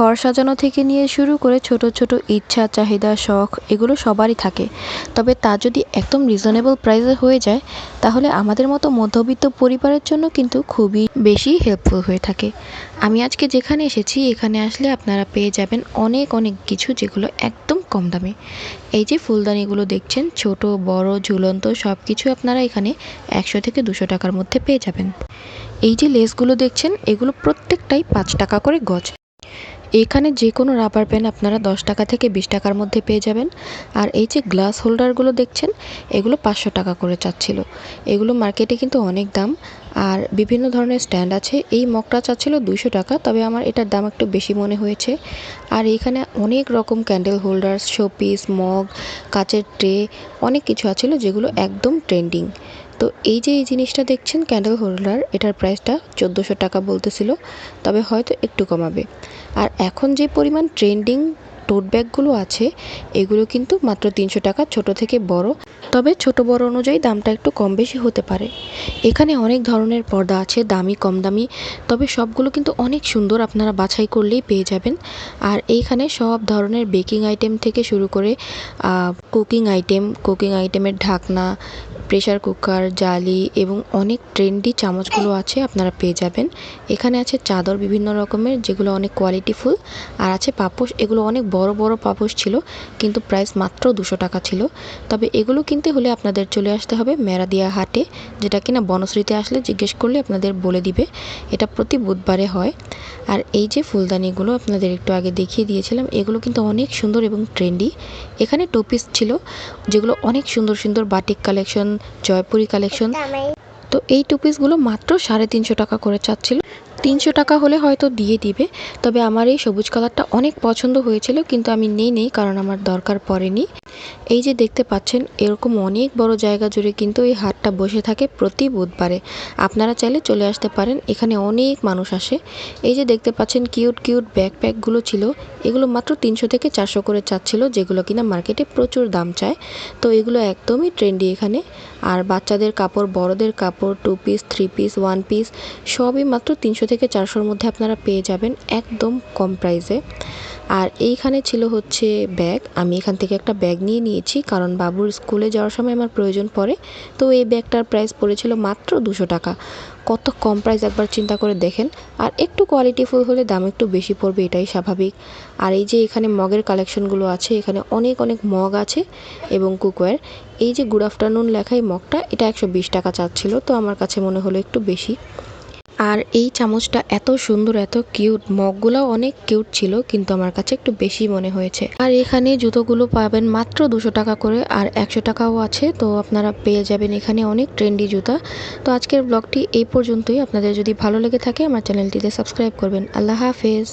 ঘর সাজানো থেকে নিয়ে শুরু করে ছোট ছোট ইচ্ছা, চাহিদা, শখ এগুলো সবারই থাকে। তবে তা যদি একদম রিজনেবল প্রাইসে হয়ে যায় তাহলে আমাদের মতো মধ্যবিত্ত পরিবারের জন্য কিন্তু খুবই বেশি হেল্পফুল হয়ে থাকে। আমি আজকে যেখানে এসেছি এখানে আসলে আপনারা পেয়ে যাবেন অনেক অনেক কিছু যেগুলো একদম কম দামে। এই যে ফুলদানিগুলো দেখছেন ছোট বড় ঝুলন্ত সব কিছু আপনারা এখানে 100 থেকে 200 টাকার মধ্যে পেয়ে যাবেন। এই যে লেসগুলো দেখছেন এগুলো প্রত্যেকটাই 5 টাকা করে গজ। এখানে যে কোনো রাবার ব্যান্ড আপনারা 10 টাকা থেকে 20 টাকার মধ্যে পেয়ে যাবেন। আর এই যে গ্লাস হোল্ডারগুলো দেখছেন এগুলো 500 টাকা করে চাচ্ছিল। এগুলো মার্কেটে কিন্তু অনেক দাম। আর বিভিন্ন ধরনের স্ট্যান্ড আছে। এই মগটা চাচ্ছিল 200 টাকা, তবে আমার এটার দাম একটু বেশি মনে হয়েছে। আর এখানে অনেক রকম ক্যান্ডেল হোল্ডার, শোপিস, মগ, কাচের ট্রে অনেক কিছু আছিল যেগুলো একদম ট্রেন্ডিং। তো এই যে এই জিনিসটা দেখছেন ক্যান্ডেল হোল্ডার, এটার প্রাইসটা 1400 টাকা বলতেছিল, তবে হয়তো একটু কমাবে। আর এখন যে পরিমাণ ট্রেন্ডিং টোট ব্যাগগুলো আছে এগুলো কিন্তু মাত্র 300 টাকা, ছোট থেকে বড়। তবে ছোট বড় অনুযায়ী দামটা একটু কম বেশি হতে পারে। এখানে অনেক ধরনের পর্দা আছে, দামি কম দামি, তবে সবগুলো কিন্তু অনেক সুন্দর, আপনারা বাছাই করলেই পেয়ে যাবেন। আর এইখানে সব ধরনের বেকিং আইটেম থেকে শুরু করে কুকিং আইটেমের ঢাকনা, প্রেসার কুকার, জালি এবং অনেক ট্রেন্ডি চামচগুলো আছে আপনারা পেয়ে যাবেন। এখানে আছে চাদর বিভিন্ন রকমের যেগুলো অনেক কোয়ালিটিফুল। আর আছে পাপোশ, এগুলো অনেক বড় বড় পাপোশ ছিল কিন্তু প্রাইস মাত্র 200 টাকা ছিল। তবে এগুলো কিনতে হলে আপনাদের চলে আসতে হবে মেরাদিয়া হাটে, যেটা কিনা বনশ্রীতে আসলে জিজ্ঞেস করলে আপনাদের বলে দিবে। এটা প্রতি বুধবারে হয়। আর এই যে ফুলদানিগুলো আপনাদের একটু আগে দেখিয়ে দিয়েছিলাম এগুলো কিন্তু অনেক সুন্দর এবং ট্রেন্ডি। এখানে টু পিস ছিল যেগুলো অনেক সুন্দর সুন্দর বাটিক কালেকশন, জয়পুরি কালেকশন। তো এই টু পিসগুলো মাত্র 350 টাকা করে চাচ্ছিল। 300 টাকা হলে হয়তো দিয়ে দিবে। তবে আমার এই সবুজ কালারটা অনেক পছন্দ হয়েছিল কিন্তু আমি নেই কারণ আমার দরকার পড়েনি। এই যে দেখতে পাচ্ছেন এরকম অনেক বড় জায়গা জুড়ে কিন্তু এই হাটটা বসে থাকে প্রতি বুধবারে। আপনারা চাইলে চলে আসতে পারেন, এখানে অনেক মানুষ আসে। এই যে দেখতে পাচ্ছেন কিউট কিউট ব্যাকপ্যাকগুলো ছিল, এগুলো মাত্র 300 থেকে 400 করে চাচ্ছিল, যেগুলো কিনা মার্কেটে প্রচুর দাম চায়। তো এগুলো একদমই ট্রেন্ডি এখানে। আর বাচ্চাদের কাপড়, বড়দের কাপড়, two piece, three piece, one piece সবই মাত্র 300 থেকে 400-র মধ্যে আপনারা পেয়ে যাবেন একদম কম প্রাইসে। আর এইখানে ছিল হচ্ছে ব্যাগ। আমি এখান থেকে একটা ব্যাগ নিয়ে নিয়েছি কারণ বাবুর স্কুলে যাওয়ার সময় আমার প্রয়োজন পড়ে। তো এই ব্যাগটার প্রাইস পড়েছিল মাত্র 200 টাকা। কত কম প্রাইস একবার চিন্তা করে দেখেন। আর একটু কোয়ালিটিফুল হলে দাম একটু বেশি পড়বে, এটাই স্বাভাবিক। আর এই যে এখানে মগের কালেকশনগুলো আছে, এখানে অনেক অনেক মগ আছে এবং কুকওয়্যার। এই যে গুড আফটারনুন লেখা এই মগটা, এটা 120 টাকা চাচ্ছিল, তো আমার কাছে মনে হলো একটু বেশি। আর এই চামচটা এত সুন্দর, এত কিউট, মগগুলোও অনেক কিউট ছিল কিন্তু আমার কাছে একটু বেশি মনে হয়েছে। আর এখানে জুতোগুলো পাবেন মাত্র 200 টাকা করে, আর 100 টাকাও আছে। তো আপনারা পেয়ে যাবেন এখানে অনেক ট্রেন্ডি জুতা। তো আজকের ব্লগটি এই পর্যন্তই। আপনাদের যদি ভালো লেগে থাকে আমার চ্যানেলটিতে সাবস্ক্রাইব করবেন। আল্লাহ হাফেজ।